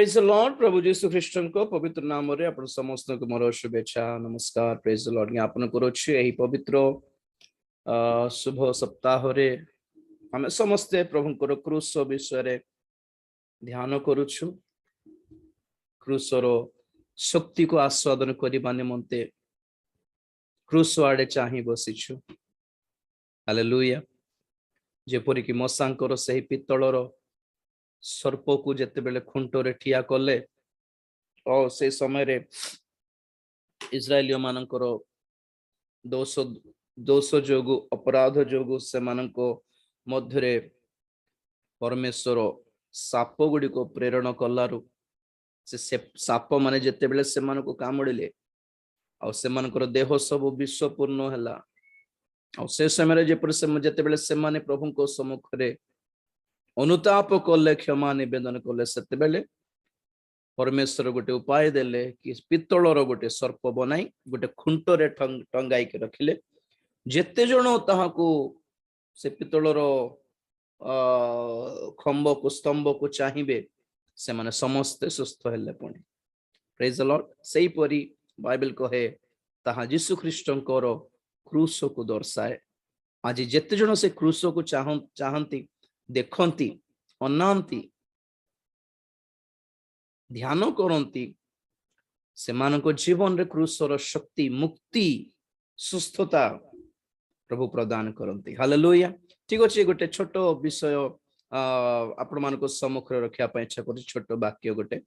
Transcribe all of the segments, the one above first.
Praise the lord. प्रभु जीसु ख्रीष्ट को पवित्र नाम रे आपण समस्त को मोर शुभेच्छा नमस्कार। प्रेज द लॉर्ड ज्ञापन करुछि एही पवित्र शुभ सप्ताह रे हम समस्ते प्रभु को क्रूस विषय रे ध्यान करुछु। क्रूस रो शक्ति को आस्वादन करबा निमंते क्रूस आड़े चाहि बसिछु। हालेलुया। जेपरि कि मसांकर सही पित्तलर सर्प को जेते बेले खुंटरे ठिया कले और से समय रे इस्राएलियो मानकर दोष जोगु अपराध जोगु से मानको मध्यरे परमेश्वर साप गुडी को प्रेरण कलारु से साप माने जेते बेले से मानको कामुड़िले और से मानकर देह सब विश्वपूर्ण हैला और से समय रे जेपर से जेते बेले से माने प्रभु को सम्मुख रे अनुताप कले क्षमा निवेदन कले सेते बेले परमेश्वर गोटे उपाय देले कि पित्तलर गोटे सर्प बनाई गोटे खुंटरे टंगाई के रखिले। जेते जण ताहाकू से पित्तलर खंब को स्तंभ को चाहिए से माने समस्ते सुस्थ हेले पुणी। Praise the Lord. सेही परी बाइबल कहे ताहा यीशु ख्रीष्टंकर क्रूस को दर्शाए। आज जेते जण से क्रूस को चाहंती देखंती अनांती ध्यान करंती से मानको जीवन रे क्रूसर शक्ति मुक्ति सुस्थता प्रभु प्रदान करंती। हालेलुया। ठीक अछि। गोटे छोट विषय आपण मानको सम्मुख रखिया पय इच्छा करी। छोट वाक्य गोटे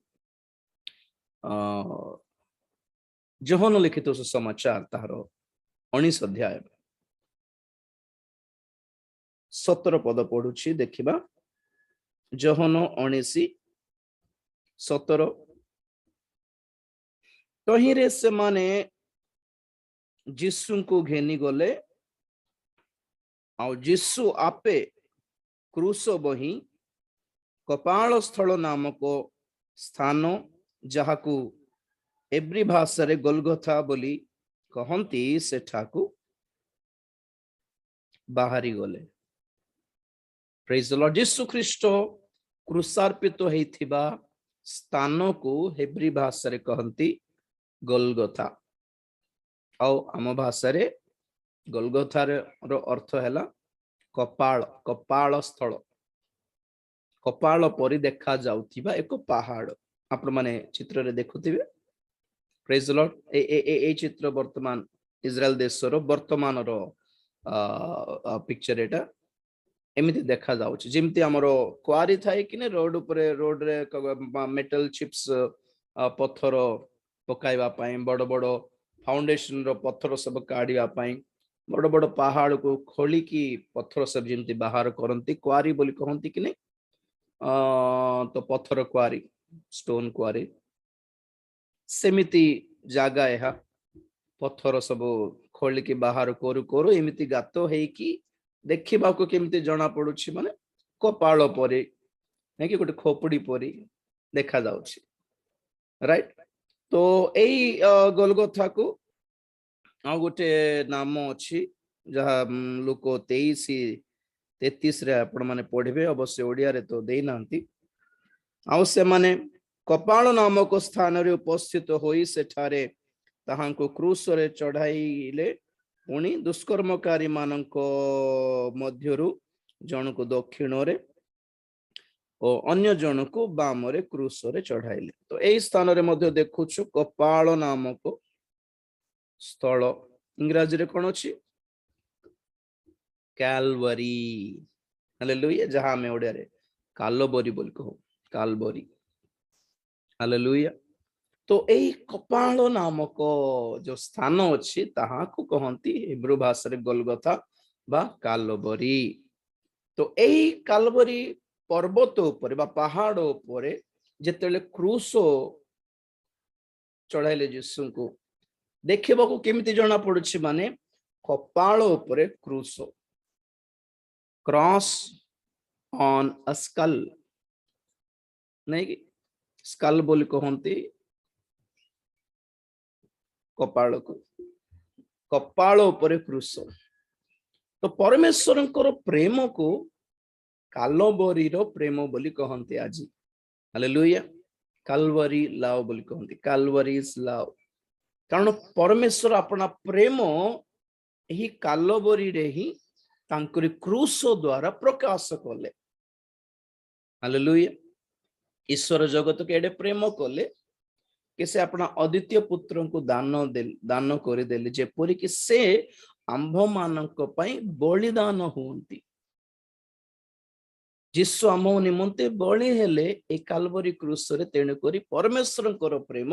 जोहन लिखित सुसमाचार तार 19 अध्याय 17 पद पढ़ुछि देखिबा। जोहन 19:17 तहिरे से माने यीशु को घेनी गले और यीशु आपे क्रूस बही कपाल स्थल नामक स्थान जहाकू एब्री भाषा रे गोलगोथा बोली कहंती सेठाकू बाहरी गले। Praise the Lord. यीशु ख्रीष्ट क्रूसार्पित होइथिबा स्थान को हेब्री भाषा रे कहंती गोलगोथा और आम भाषा रे गोलगोथा रो अर्थ हैला कपाल कपाल स्थल कपाल परि देखा जाउथिबा एक पहाड़। आपण माने चित्र रे देखुथिबे। Praise the lord. ए चित्र वर्तमान इस्राएल देश रो वर्तमान रो पिक्चर एटा एमिति देखा जाउछि। जेमति हमरो क्वारी थाए कि ने रोड ऊपर रोड रे मेटल चिप्स पत्थर पकाइबा पई बड़ बड़ फाउंडेशन रो पत्थर सब काढिबा पई बड़ बड़ पहाड़ को खोली की पत्थर सब जेमति बाहर करंती क्वारी बोली कहंती कि ने तो पत्थर क्वारी स्टोन क्वारी सेमिति जागा एहा पत्थर सब खोली की बाहर करू करू एमिति गातो हेई कि देखिबा को केमती जना पड़ुछि माने कपाल परे नै कि गोटे खोपड़ी परी देखा जाउछि। राइट। तो एई गोलगोथा को आ गोटे नाम अछि जहा लोक 23-33 रे आपण माने पढिबे। अवश्य ओडिया रे तो देई नांती। आ से माने कपाल नामक स्थान रे उपस्थित होई सेठारे ताहांको क्रूस रे चढ़ाईले पुणी दुष्कर्मकारी मानक मध्यरु जन को दक्षिण रे और अन्य जन को बाम रे क्रूस रे चढ़ाइले। तो एई स्थान रे मध्य देखुछु कपाल नामक स्थल इंग्रजी रे कोन अछि कैलवरी। हालेलुया। जहां में ओडिया रे कालबरी बोल कहो कालबरी। हालेलुया। तो एई कपाल नामक जो स्थान अछि ताहा को कहंती हिब्रू भाषा रे गोलगोथा बा कालबरी। तो एई कालबरी पर्वत ऊपर बा पहाड़ ऊपर जेतेले क्रूस चढ़ाइले यीशु को देखिबा को केमिति जणा पडुछि माने कपाल ऊपर क्रूस क्रॉस ऑन अ स्कल नै कि स्कल बोली कहंती कपाल को कपाल ऊपर क्रूस। तो परमेश्वरंकर प्रेम को कालबरी रो प्रेम बोली कहंती आज। हालेलुया। କାଲଭାରୀ ଲଭ୍ ବୋଲି କହନ୍ତି, କାଲଭାରୀଜ ଲଭ୍। କାରଣ ପରମେଶ୍ୱର ଆପଣା ପ୍ରେମ ଏହି କାଲବରୀରେ ହିଁ ତାଙ୍କରି କ୍ରୁଶ ଦ୍ୱାରା ପ୍ରକାଶ କଲେ। ହାଲେଲୁୟା। ଈଶ୍ୱର ଜଗତକୁ ଏଡେ ପ୍ରେମ କଲେ କି ସେ ଆପଣା ଅଦ୍ୱିତୀୟ ପୁତ୍ରଙ୍କୁ ଦାନ କରିଦେଲେ, ଯେପରିକି ସେ ଆମ୍ଭମାନଙ୍କ ପାଇଁ ବଳିଦାନ ହୁଅନ୍ତି। ଯୀଶୁ ଆମ ନିମନ୍ତେ ବଳି ହେଲେ ଏ କାଲବରୀ କ୍ରୁଶରେ। ତେଣୁକରି ପରମେଶ୍ୱରଙ୍କର ପ୍ରେମ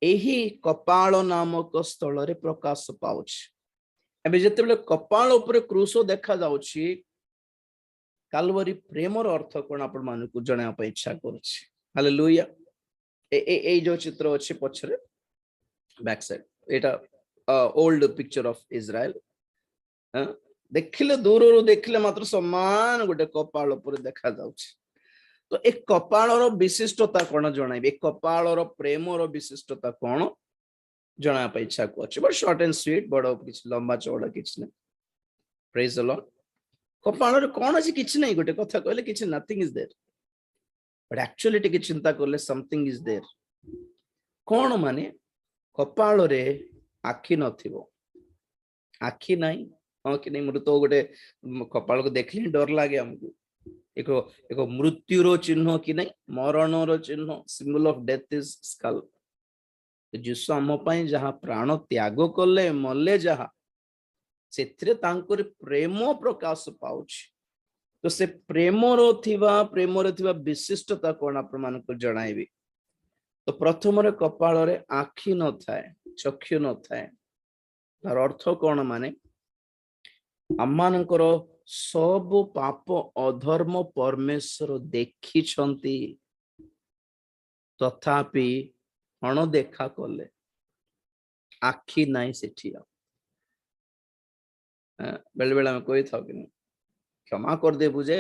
ଏହି କପାଳ ନାମକ ସ୍ଥଳରେ ପ୍ରକାଶ ପାଉଛି। ଏବେ ଯେତେବେଳେ କପାଳ ଉପରେ କ୍ରୁଶ ଦେଖା ଯାଉଛି, କାଲବରୀ ପ୍ରେମର ଅର୍ଥ କଣ ଆପଣ ମାନଙ୍କୁ ଜଣାଇବା ପାଇଁ ଇଚ୍ଛା କରୁଛି। ହାଲେଲୁୟା। ଏଇ ଯୋଉ ଚିତ୍ର ଅଛି ପଛରେ ବ୍ୟାକ୍ ସାଇଡ୍, ଏଇଟା ଓଲ୍ଡ ପିକ୍ଚର ଅଫ ଇସ୍ରାଏଲ। ଦେଖିଲେ ଦୂରରୁ ଦେଖିଲେ ମାତ୍ର ସମାନ ଗୋଟେ କପାଳ ଉପରେ ଦେଖା ଯାଉଛି। ତ ଏ କପାଳର ବିଶିଷ୍ଟତା କଣ ଜଣାଇବେ, ଏ କପାଳର ପ୍ରେମର ବିଶିଷ୍ଟତା କଣ ଜଣାଇବା ପାଇଁ ଇଚ୍ଛା କରୁଛି। ବଟ ସର୍ଟ ଆଣ୍ଡ ସ୍ୱିଟ, ବଡ କିଛି ଲମ୍ବା ଚଉଡା କିଛି ନାହିଁ। ପ୍ରେଜ ଦ ଲର୍ଡ। କପାଳରେ କଣ ଅଛି? କିଛି ନାହିଁ। ଗୋଟେ କଥା କହିଲେ କିଛି ନଥିଂ ଇଜ ଦେयर, ବଟ ଆକ୍ଚୁଆଲି ଟିକେ ଚିନ୍ତା କଲେ ସମଥିଂ ଇଜ ଦେयर। କଣ ମାନେ କପାଳରେ ଆଖି ନଥିବ, ଆଖି ନାହିଁ, ହଁ କି ନାହିଁ? ମୋର ତ ଗୋଟେ କପାଳକୁ ଦେଖିଲେ ଡର ଲାଗେ ଆମକୁ। ଏକ ମୃତ୍ୟୁର ଚିହ୍ନ କି ନାହିଁ, ମରଣର ଚିହ୍ନ, symbol of death is skull. Jishu ଆମ ପାଇଁ ଯାହା ପ୍ରାଣ ତ୍ୟାଗ କଲେ, ମଲେ ଯାହା, ସେଥିରେ ତାଙ୍କର ପ୍ରେମ ପ୍ରକାଶ ପାଉଛି। ତ ସେ ପ୍ରେମରେ ଥିବା ବିଶିଷ୍ଟତା କଣ ଆପଣ ମାନଙ୍କୁ ଜଣାଇବି। ତ ପ୍ରଥମରେ କପାଳରେ ଆଖି ନଥାଏ, ଚକ୍ଷୁ ନଥାଏ। ତାର ଅର୍ଥ କଣ? ମାନେ ଆମମାନଙ୍କର ସବୁ ପାପ ଅଧର୍ମ ପରମେଶ୍ୱର ଦେଖିଛନ୍ତି, ତଥାପି ଅଣଦେଖା କଲେ। ଆଖି ନାହିଁ ସେଠି। ବେଳେ ବେଳେ ଆମେ କହିଥାଉ କି କ୍ଷମା କରିଦେବୁ ଯେ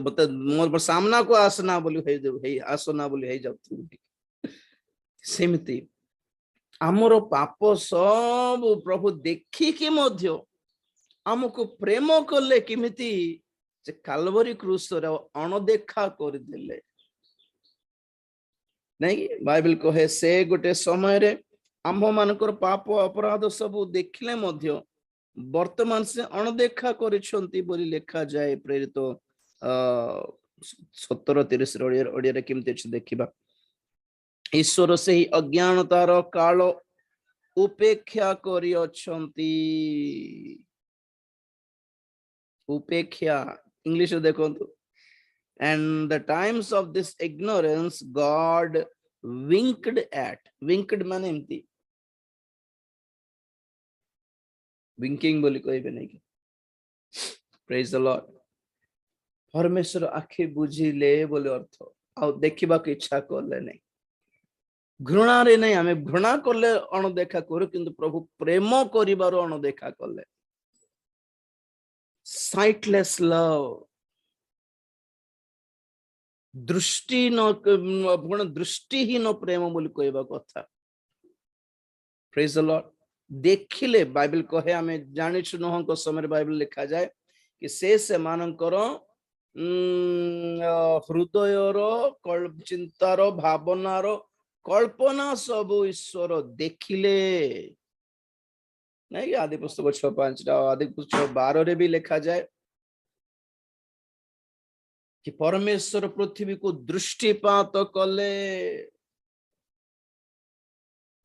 ମତେ ମୋର ସାମ୍ନାକୁ ଆସନା ବୋଲି ଆସନା ବୋଲି ହେଇଯାଉଥିବ। ସେମିତି ଆମର ପାପ ସବୁ ପ୍ରଭୁ ଦେଖିକି ମଧ୍ୟ ଆମକୁ ପ୍ରେମ କଲେ କେମିତି? ସେ କାଲବରୀ କ୍ରୁଶରେ ଅଣଦେଖା କରିଦେଲେ। ନାଇଁ କି? ବାଇବେଲ କହେ ସେ ଗୋଟେ ସମୟରେ ଆମ୍ଭ ମାନଙ୍କର ପାପ ଅପରାଧ ସବୁ ଦେଖିଲେ ମଧ୍ୟ ବର୍ତ୍ତମାନ ସେ ଅଣଦେଖା କରିଛନ୍ତି ବୋଲି ଲେଖାଯାଏ। ପ୍ରେରିତ 17:30 ଓଡିଆରେ କେମିତି ଅଛି ଦେଖିବା। ଈଶ୍ୱର ସେହି ଅଜ୍ଞାନତାର କାଳ ଉପେକ୍ଷା କରିଅଛନ୍ତି। ଉପେକ୍ଷା ଇଂଲିଶରେ ଦେଖନ୍ତୁ। And the times of this ignorance God winked at. Winked ମାନେ ଏମିତି winking ବୋଲି କହିବେ ନାଇଁ କି? Praise the Lord. ପରମେଶ୍ୱର ଆଖି ବୁଝିଲେ ବୋଲି ଅର୍ଥ। ଆଉ ଦେଖିବାକୁ ଇଚ୍ଛା କଲେ ନାହିଁ। ଘୃଣାରେ ନାହିଁ, ଆମେ ଘୃଣା କଲେ ଅଣଦେଖା କରୁ, କିନ୍ତୁ ପ୍ରଭୁ ପ୍ରେମ କରିବାରୁ ଅଣଦେଖା କଲେ। ସାଇଟଲେସ୍ ଲଭ୍, ଦୃଷ୍ଟିହୀନ ପ୍ରେମ ବୋଲି କହିବା କଥା। ପ୍ରେଜ ଦ ଲର୍ଡ। ଦେଖିଲେ ବାଇବେଲ କହେ, ଆମେ ଜାଣିଛୁ ନୋହଙ୍କ ସମୟରେ ବାଇବେଲ ଲେଖାଯାଏ କି ସେ ସେମାନଙ୍କର ହୃଦୟର ଚିନ୍ତାର ଭାବନାର କଳ୍ପନା ସବୁ ଈଶ୍ୱର ଦେଖିଲେ। ନାଇଁ ଆଦି ପୁସ୍ତକ 6:5 ଆଦି ପୁସ୍ତକ 12 ବି ଲେଖାଯାଏ कि परमेश्वर पृथ्वी को दृष्टिपात कले।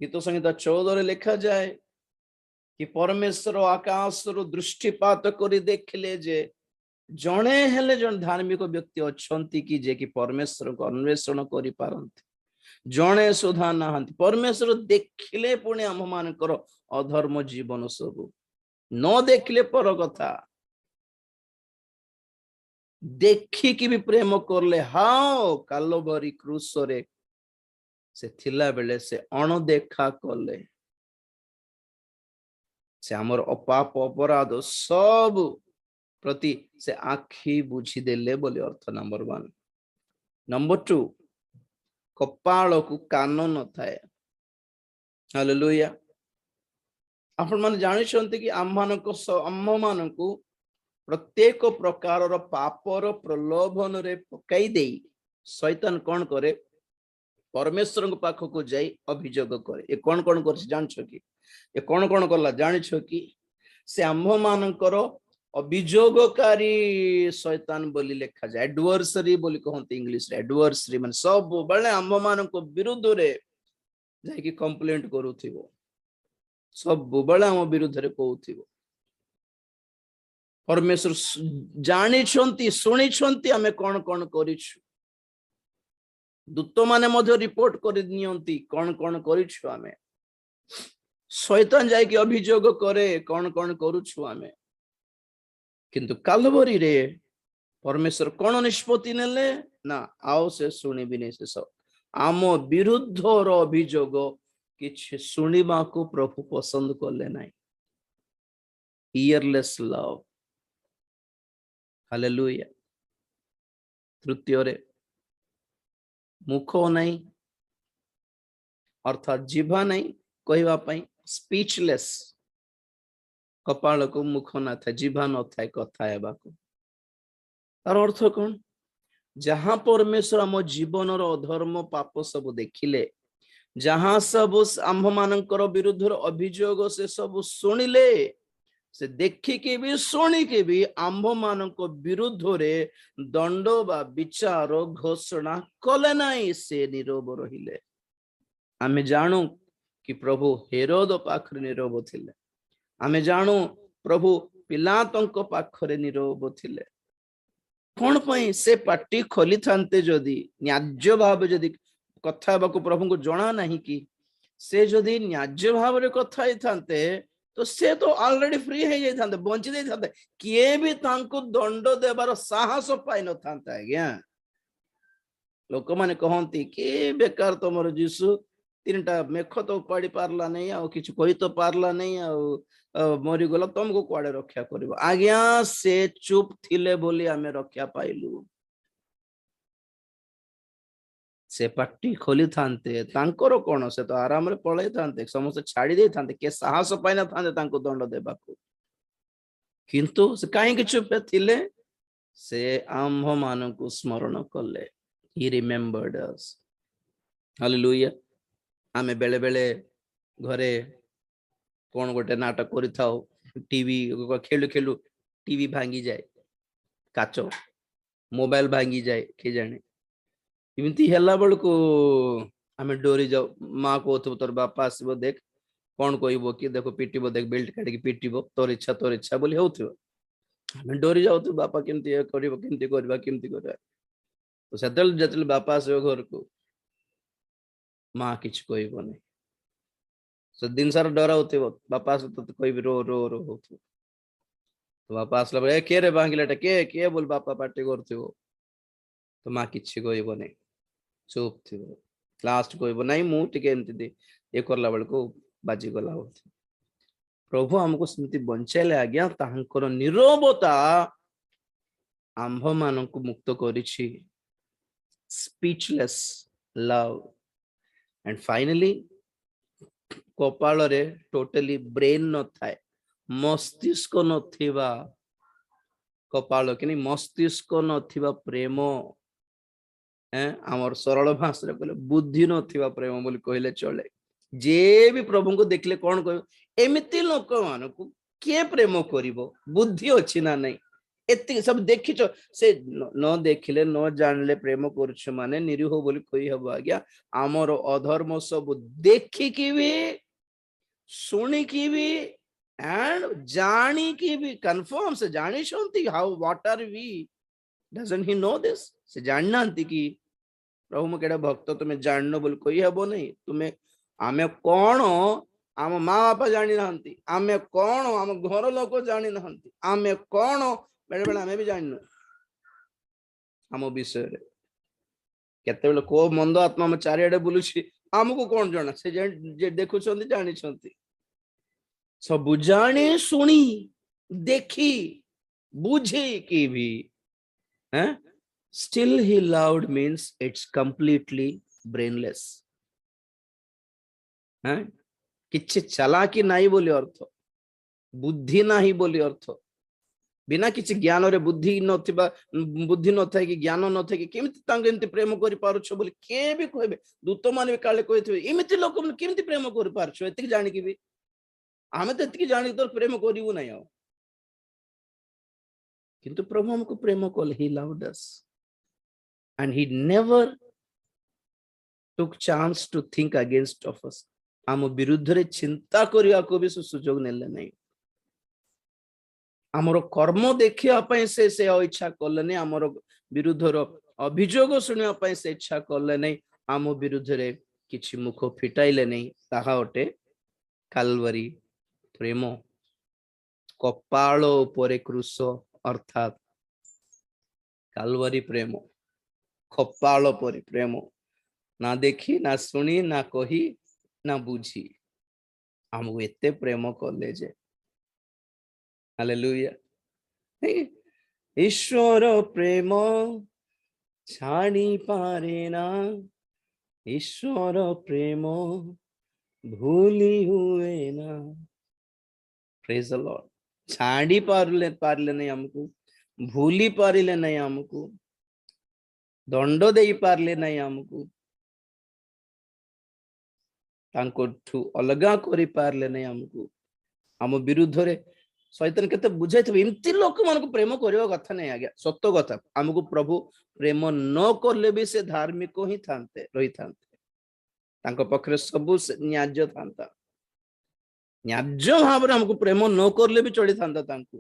गीत संहिता 14 लिखा जाए कि परमेश्वर आकाश दृष्टिपात कर देखिले जे जणे हेले जन धार्मिक व्यक्ति अच्छी कि जे कि परमेश्वर को अन्वेषण करि पारंती, जणे सुधा नाहंती। परमेश्वर देखिले पुणी आम मानकर अधर्म जीवन सब न देखिले पर कथा, देखिकी भी प्रेम करले। हाओ कालवरी क्रूसरे से थिला बेले से अणदेखा कले। से हमर अपाप अपराध सब प्रति से आखि बुझी देले बोले अर्थ। नंबर 1। नंबर 2, कपाल को कान न थाए। हालेलुया। आपण माने जानि छंती कि आम मानकु प्रत्येक प्रकार पापर प्रलोभन रे पकाई देई शैतान कौन करे परमेश्वर को पाख को जाई अभियोग करे ए कौन कौन कर जान कि ए कौन कौन कला जान कि से आंभ मानकर अभियोगकारी शैतान बोली लिखा जाए एडवर्सरी बोली कहते इंग्लिश रे एडवर्सरी माने सब बेले आंभ मान विरुद्ध रे जाई कंप्लेंट करूथिबो सब बेले आम विरुद्ध रे कहूथिबो परमेश्वर जानी शुणी आमे कौन कौन करिछु दूत माने मध्य रिपोर्ट कर नियंती कौन कौन करिछु आमे शैतान जाय कि अभियोग करे कौन कौन करूछु आमे किंतु कालवरी रे परमेश्वर कौन निष्पत्ति नेले ना आओ से शुणिबिनी से सब आम विरुद्धर अभियोग किछि शुणिबा को प्रभु पसंद करले नाही ईयरलेस लव हालेलुया तृतीय रे मुख नहीं अर्थात जीवा नहीं कहवा पाई स्पीचलेस कपाल को मुख न था जीवा न था कथा हेबा को तार अर्थ कौन जहां परमेश्वर आम जीवन अधर्म पाप सब देखिले जहां सब आंभ मानकर विरुद्ध अभियोग से सब शुणिले से देखिकी भी शुणिकी भी आंभ मान विरुद्ध रे दंड बा विचार घोषणा कले नहीं से नीरव रहिले आमे जानू कि प्रभु हेरोद पाखरे नीरव थिले आमे जानू प्रभु पिलातों पाखरे नीरव थिले कौन पई से पार्टी खोली थांते जदि न्याज्य भाव जदि कथा बाको प्रभु को जना नहीं कि से जदि न्याज्य भाव रे कथा ही थांते तो से तो ऑलरेडी फ्री है जाई थांते बंची दे थांते किए भी तांको दंड देबार साहस पाई न थांता आज्ञा लोक माने कहंती कि बेकार तमर जीसु तीनटा मेख तो पाड़ी पारला नहीं आ किछ कहि तो पारला नहीं आ मरी गला तुमको कुआडे रक्षा करबो आज्ञा से चुप थिले बोली आमे रक्षा पाइलु से पार्टी खोली थांते तांकर कोन से तो आराम रे पळै थांते समस्त छाड़ी दे थांते के साहस पाइना थांते तांको दंड देबाको किंतु से काहे कि चुप थिले से आंभ मानकु स्मरण कले ही रिमेंबर्ड अस हालेलुया आमे बेले बेले घरे कोन गोटे नाटक करि थाओ टीवी खेलु खेलु टीवी भांगी जाए काचो मोबाइल भांगी जाए के जाने इमती हेला बळको आमे डोरी जाओ माँ को तोर बापा आसबो देख कौन कहबो कि देखो पिटिबो देख बेल्ट काट के पिटिबो तोर इच्छा बोली होथिबो आमे डोरी जाओ तो बापा केमती करबो केमती करबा तो सेतल जतल बापा आसबो घर को माँ किछ कहबो नहीं से दिन सारा डरा होथिबो बापा से तो कहबी रो रो रो होथिबो तो बापा आसला बे के रे बांगिलाटा के बोल बापा पार्टी करथिबो तो माँ किछ कहबो नहीं चुप थी लास्ट कहबो नहीं मु टिके एमती दे ये करला बेल को बाजी गला होथि प्रभु हमको स्मृति बंचैले आज्ञा तांकर निरवता आंभ मान को मुक्त करिछि स्पीचलेस लव एंड फाइनली कपाल रे टोटली ब्रेन न थाए मस्तिष्क नथिबा कपाल कि मस्तिष्क नथिबा प्रेम आमर सरल भाषा कहले बुद्धि नथिबा प्रेम बोली कहले चले जे भी प्रभु को देखले कौन कह एमिति लोक मान को के प्रेम करिवो बुद्धि अछि ना नहीं एति सब देखिछ से न देखिले न जानले प्रेम करछ माने निरीह बोली कहि हबो आज्ञा आमर अधर्म सब देखि कि भी सुनी कि भी एंड जानी कि भी कंफर्म से जानी छंती how what are we doesn't he know this से जाननांती कि प्रभु मु केडा भक्त तुम्हें जाननो बोल कहि हबो नहीं तुम्हें आमे कोन आम माँ बापा जानी नहंती आमे कोन आम घर लोक जानी नहंती आमे कोन बेले बेले आमे भी जाननु आम विषय रे केते बेले को मंद आत्मा में चारियाडे बुलुछि आमको कोन जणा से जे देखुछंती जानी छंती सब जानी सुनी देखी बुझी की भी हैं still he loved means it's completely brainless हैं किछि चालाकी नहीं बोली अर्थ बुद्धि नहीं बोली अर्थ बिना किसी ज्ञान रे बुद्धि नथिबा बुद्धि न थाए कि ज्ञान न थाए कि केमिति तांगे एंति प्रेम करि पारुछ बोली के भी कहबे दूत माने काले कहिथिबे एमिति लोक केमिति प्रेम करि पारुछ एतिक जानि कि भी आमे तो एतिक जानि तो प्रेम करिवु नै आ किंतु प्रभु हमको प्रेम कल he loved us and he never took chance to think against of us आम विरुद्ध रे चिंता करिया को भी सुजोग नेले नै आमर कर्म देखिया पई से इच्छा करले नै आमर विरुद्धर अभियोग सुनिया पई से इच्छा करले नै आम विरुद्ध रे किछि मुख फिटाइले नै ताहा ओटे काल्वरी प्रेम कपाळ उपरे क्रूस अर्थात काल्वरी प्रेम कपाळ उपरे प्रेम ना देखी ना सुनी ना कही ना बुझी हमको एते प्रेम कले जे हालेलुया ईश्वर प्रेम छाड़ी पारे ना ईश्वर प्रेम भूली हुए ना प्रेज द लॉर्ड छाड़ी पारले नहीं हमको भूली पारिले नहीं हमको दंड दे पारले नहीं हमको तांको अलगा करि पारले नहीं हमको हम विरुद्ध रे शैतान केते बुझाइथबे एमती लोक मान को प्रेम करबा कथा नहीं आज्ञा सत्य कथा हमको प्रभु प्रेम न करले भी से धार्मिक ही थांते रही थांते तांको पखरे सब न्याज्य थांता न्याज्य भाव हमको प्रेम न करले भी चढ़ी थांता तांको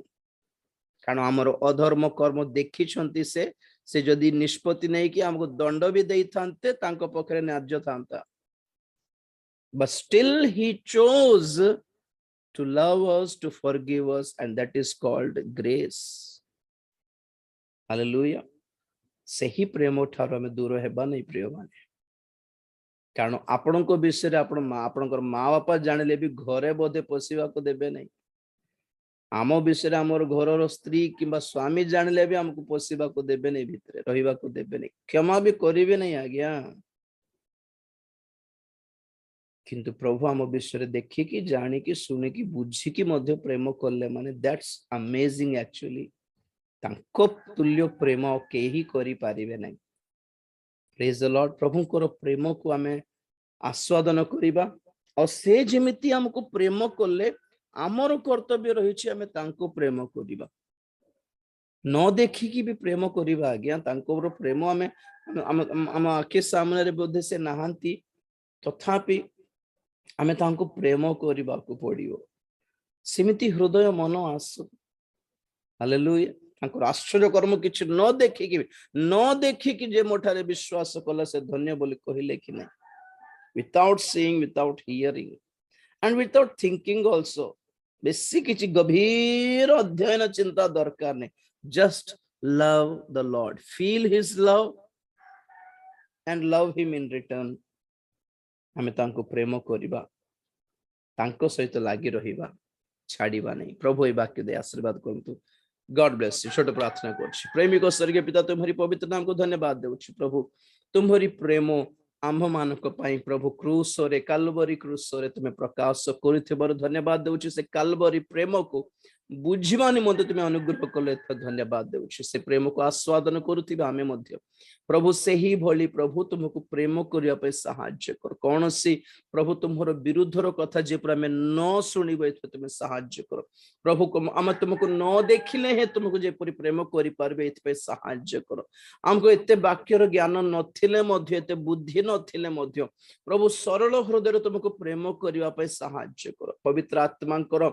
कारण हमर अधर्म कर्म देखि छंती से जदी निष्पत्ति नहीं कि हमको दंड भी देई थांते तांको पखरे न्याज्य थांता but still he chose to love us, to forgive us, and that is called grace. Hallelujah. सही प्रेम ठारो हमें दूर हेबा नहीं प्रिय माने कारण आपण को विषय रे आपण माँ बापा जानिले भी घरे बोधे पशिवा को देबे नहीं आम विषय रे हमर घरर स्त्री किंबा स्वामी जानिले भी हमको पशिवा को देबे नहीं भितरे रहिबा को देबे नहीं क्षमा भी करिवे नहीं आज्ञा किंतु प्रभु आम विषय देखिकी जानिकी सुनिकी बुझिकी मध्य प्रेम कले माने दैट्स अमेजिंग एक्चुअली तांको तुल्य प्रेम केही करि पारिबे नै प्रेज द लॉर्ड प्रभु को प्रेम को आमे आस्वादन करिबा और से जेमिति हमको प्रेम कले आमर कर्तव्य रहिछि आमे तांको प्रेम करिबा न देखिकी भी प्रेम करिबा आज्ञा तांको प्रेम आमे हम आके सामने रे बोधे से नहांती तथापि आमे तांको प्रेम करिबा को पड़ियो सिमिति हृदय मन आसु हालेलुया तांको आश्चर्य कर्म किछ न देखिकी जे मोठारे विश्वास कला से धन्य बोली कहिले कि नै without seeing without hearing and without thinking also बेसी किछ गभीर अध्ययन चिंता दरकार नै just love the Lord feel his love and love him in return हमें तांको प्रेम करिबा तांको सहित लागी रहिबा छाड़िबा नहीं प्रभु ए वाक्य दे आशीर्वाद करंतु गॉड ब्लेस यू छोट प्रार्थना करछि प्रेमिक स्वर्गीय पिता तुम्हारी पवित्र नाम को धन्यवाद देउछि प्रभु तुम्हारी प्रेम आंभ मानक पई प्रभु क्रूस रे काल्वरी क्रूस रे तुमे प्रकाश करिथिबार धन्यवाद देउछि से काल्वरी प्रेम को बुझिबा निमंते तुमे अनुग्रह कले धन्यवाद देउछि से प्रेम को आस्वादन करुथिबा आमे मध्य प्रभु से ही भली प्रभु तुमको प्रेम करिया पे सहाय्य कर कौन सी प्रभु तुम्हार विरुद्धर कथा जे पर हमें न सुनिबे तुमे सहाय्य कर प्रभु को हम तुमको न देखिले हे तुमको जे परि प्रेम करि पारबे एत पे सहाय्य कर हमको एते वाक्यर ज्ञान नथिले मध्य एते बुद्धि नथिले मध्य प्रभु सरल हृदय तुमको प्रेम करिया पे सहाय्य कर पवित्र आत्मांकर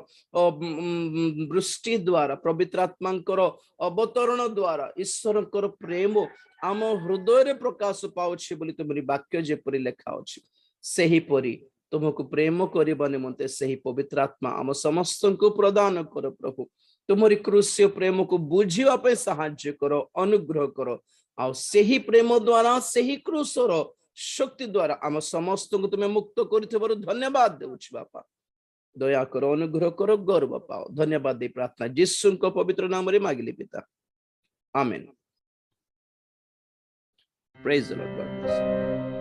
वृष्टि द्वारा पवित्र आत्मांकर अवतरण द्वारा ईश्वरकर प्रेम आम हृदय रे प्रकाश पाउछि बोली तुमरी वाक्य जेपरि लेखा अछि सेही परि तुमको प्रेम करिबा निमंते सेही पवित्र आत्मा आम समस्त को प्रदान कर प्रभु तुमरी क्रूस्य प्रेम को बुझिबा पे सहाय्य करो अनुग्रह करो आ सेही प्रेम द्वारा सेही क्रूसर शक्ति द्वारा आम समस्त को तुमे मुक्त करिथिबारु धन्यवाद देउछि बापा दया करो अनुग्रह करो गर्व पाओ धन्यवाद दे प्रार्थना यीशु को पवित्र नाम रे मागिली पिता आमेन। Praise the Lord. God bless you.